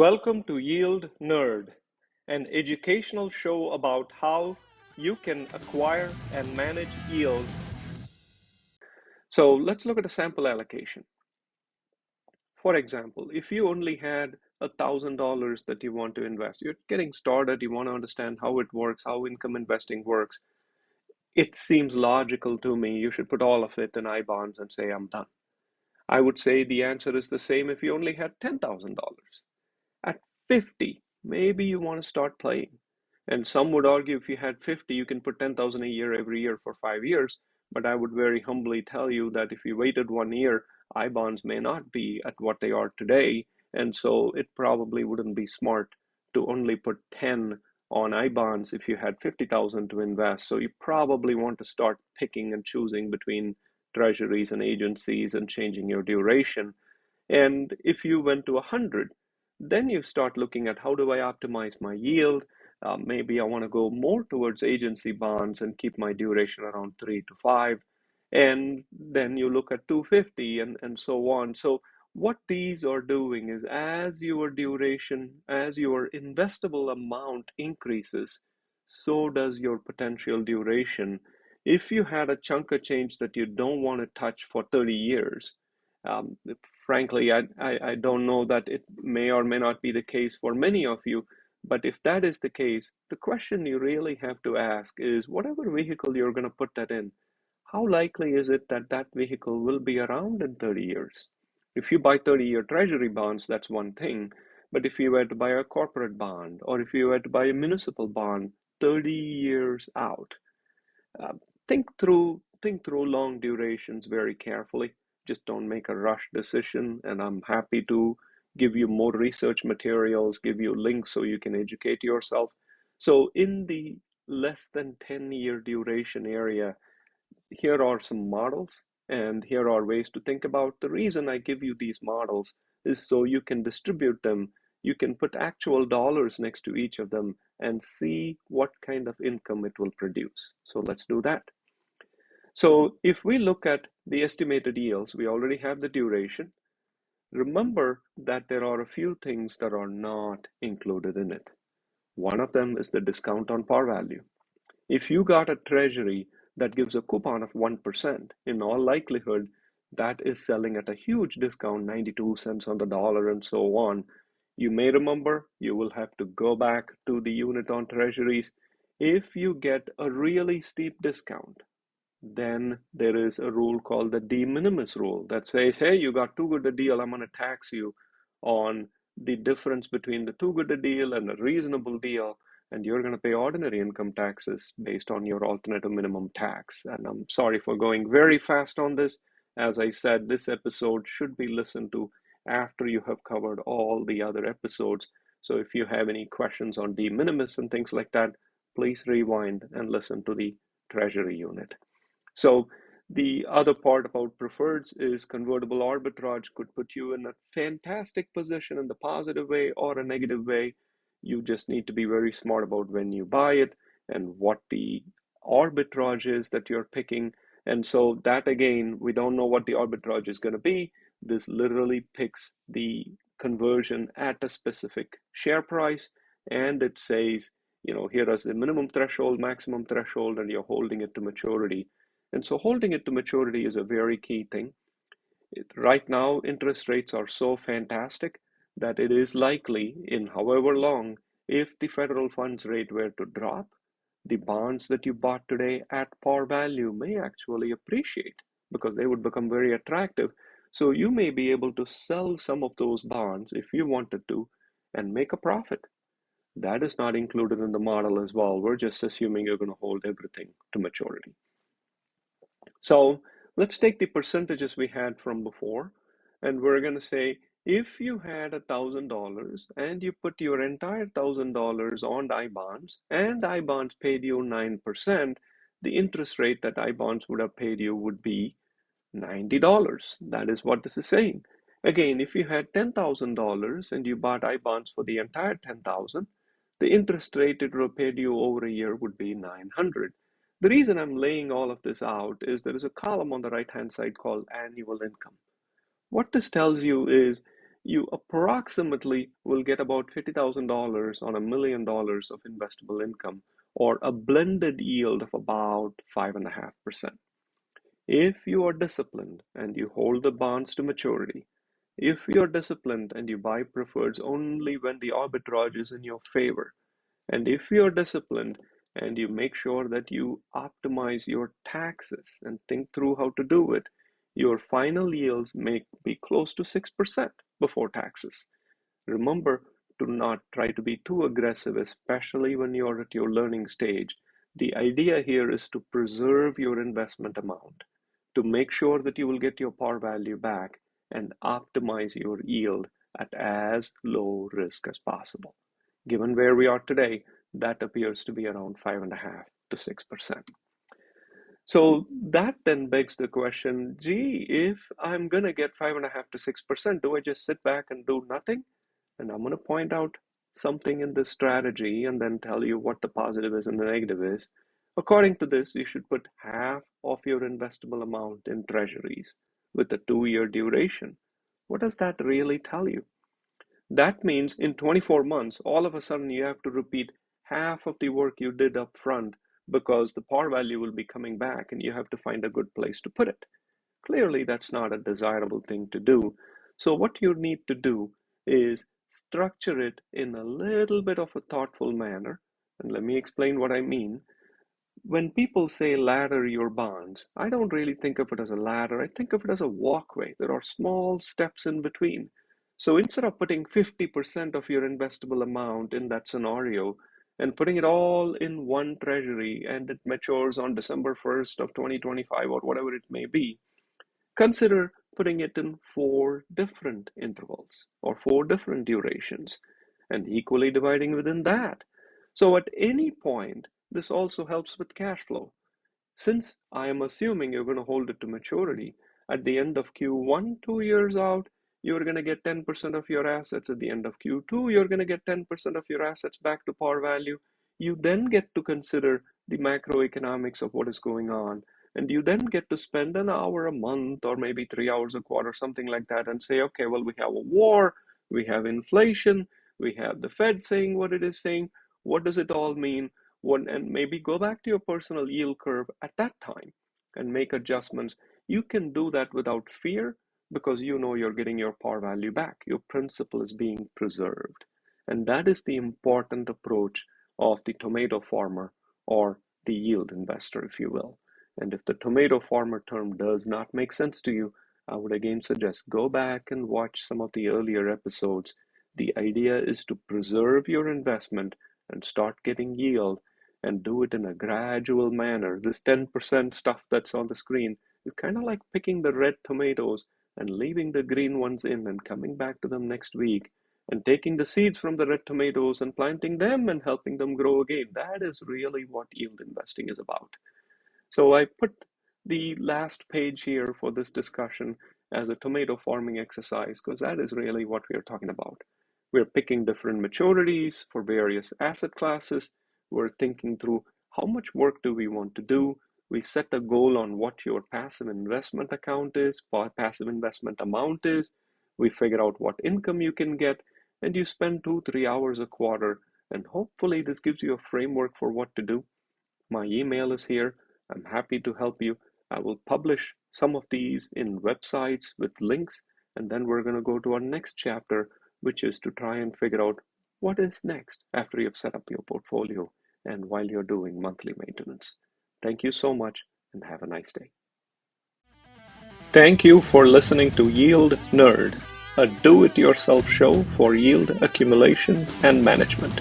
Welcome to YieldNerd, an educational show about how you can acquire and manage yield. So let's look at a sample allocation. For example, if you only had $1,000 that you want to invest, you're getting started, you want to understand how it works, how income investing works. It seems logical to me you should put all of it in I bonds and say, I'm done. I would say the answer is the same if you only had $10,000. At 50, maybe you want to start playing. And some would argue if you had 50, you can put 10,000 a year every year for 5 years. But I would very humbly tell you that if you waited 1 year, I bonds may not be at what they are today. And so it probably wouldn't be smart to only put 10 on I bonds if you had 50,000 to invest. So you probably want to start picking and choosing between treasuries and agencies and changing your duration. And if you went to 100, then you start looking at how do I optimize my yield? Maybe I want to go more towards agency bonds and keep my duration around 3 to 5. And then you look at 250 and so on. So what these are doing is as your duration, as your investable amount increases, so does your potential duration. If you had a chunk of change that you don't want to touch for 30 years, um, frankly, I don't know that it may or may not be the case for many of you, but if that is the case, the question you really have to ask is whatever vehicle you're going to put that in, how likely is it that that vehicle will be around in 30 years? If you buy 30-year treasury bonds, that's one thing. But if you were to buy a corporate bond or if you were to buy a municipal bond 30 years out, uh, think through long durations very carefully. Just don't make a rush decision, and I'm happy to give you more research materials, give you links so you can educate yourself. So in the less than 10-year duration area, here are some models, and here are ways to think about. The reason I give you these models is so you can distribute them. You can put actual dollars next to each of them and see what kind of income it will produce. So let's do that. So if we look at the estimated yields, we already have the duration. Remember that there are a few things that are not included in it. One of them is the discount on par value. If you got a treasury that gives a coupon of 1%, in all likelihood, that is selling at a huge discount, 92 cents on the dollar and so on. You may remember you will have to go back to the unit on treasuries. If you get a really steep discount, then there is a rule called the de minimis rule that says, hey, you got too good a deal, I'm going to tax you on the difference between the too good a deal and a reasonable deal, and you're going to pay ordinary income taxes based on your alternative minimum tax. And I'm sorry for going very fast on this. As I said, this episode should be listened to after you have covered all the other episodes. So if you have any questions on de minimis and things like that, please rewind and listen to the Treasury unit. So the other part about preferreds is convertible arbitrage could put you in a fantastic position in the positive way or a negative way. You just need to be very smart about when you buy it and what the arbitrage is that you're picking. And so that again, we don't know what the arbitrage is going to be. This literally picks the conversion at a specific share price, and it says, here is the minimum threshold, maximum threshold, and you're holding it to maturity. And so holding it to maturity is a very key thing. Right now, interest rates are so fantastic that it is likely in however long, if the federal funds rate were to drop, the bonds that you bought today at par value may actually appreciate because they would become very attractive. So you may be able to sell some of those bonds if you wanted to and make a profit. That is not included in the model as well. We're just assuming you're going to hold everything to maturity. So let's take the percentages we had from before, and we're going to say if you had $1,000 and you put your entire $1,000 on I bonds, and I bonds paid you 9%, the interest rate that I bonds would have paid you would be $90. That is what this is saying. Again, if you had $10,000 and you bought I bonds for the entire 10,000, the interest rate it would have paid you over a year would be 900. The reason I'm laying all of this out is there is a column on the right-hand side called annual income. What this tells you is you approximately will get about $50,000 on $1 million of investable income, or a blended yield of about 5.5%. If you are disciplined and you hold the bonds to maturity, if you're disciplined and you buy preferreds only when the arbitrage is in your favor, and if you're disciplined and you make sure that you optimize your taxes and think through how to do it, your final yields may be close to 6% before taxes. Remember to not try to be too aggressive, especially when you're at your learning stage. The idea here is to preserve your investment amount, to make sure that you will get your par value back and optimize your yield at as low risk as possible. Given where we are today, that appears to be around 5.5 to 6%. So that then begs the question, gee, if I'm going to get 5.5 to 6%, do I just sit back and do nothing? And I'm going to point out something in this strategy and then tell you what the positive is and the negative is. According to this, you should put half of your investable amount in treasuries with a 2-year duration. What does that really tell you? That means in 24 months, all of a sudden you have to repeat half of the work you did up front because the par value will be coming back and you have to find a good place to put it. Clearly, that's not a desirable thing to do. So what you need to do is structure it in a little bit of a thoughtful manner. And let me explain what I mean. When people say ladder your bonds, I don't really think of it as a ladder. I think of it as a walkway. There are small steps in between. So instead of putting 50% of your investable amount in that scenario and putting it all in one treasury and it matures on December 1st of 2025 or whatever it may be, consider putting it in 4 different intervals or 4 different durations and equally dividing within that. So at any point, this also helps with cash flow. Since I am assuming you're going to hold it to maturity, at the end of Q1, 2 years out, you're going to get 10% of your assets. At the end of Q2, you're going to get 10% of your assets back to par value. You then get to consider the macroeconomics of what is going on. And you then get to spend an hour a month or maybe 3 hours a quarter, something like that, and say, okay, well, we have a war, we have inflation, we have the Fed saying what it is saying. What does it all mean? And maybe go back to your personal yield curve at that time and make adjustments. You can do that without fear because you know you're getting your par value back. Your principal is being preserved. And that is the important approach of the tomato farmer or the yield investor, if you will. And if the tomato farmer term does not make sense to you, I would again suggest go back and watch some of the earlier episodes. The idea is to preserve your investment and start getting yield and do it in a gradual manner. This 10% stuff that's on the screen is kind of like picking the red tomatoes and leaving the green ones in and coming back to them next week and taking the seeds from the red tomatoes and planting them and helping them grow again. That is really what yield investing is about. So I put the last page here for this discussion as a tomato farming exercise because that is really what we are talking about. We're picking different maturities for various asset classes. We're thinking through how much work do we want to do. We set a goal on what your passive investment account is, passive investment amount is. We figure out what income you can get, and you spend 2-3 hours a quarter. And hopefully this gives you a framework for what to do. My email is here. I'm happy to help you. I will publish some of these in websites with links, and then we're going to go to our next chapter, which is to try and figure out what is next after you've set up your portfolio and while you're doing monthly maintenance. Thank you so much and have a nice day. Thank you for listening to Yield Nerd, a do-it-yourself show for yield accumulation and management.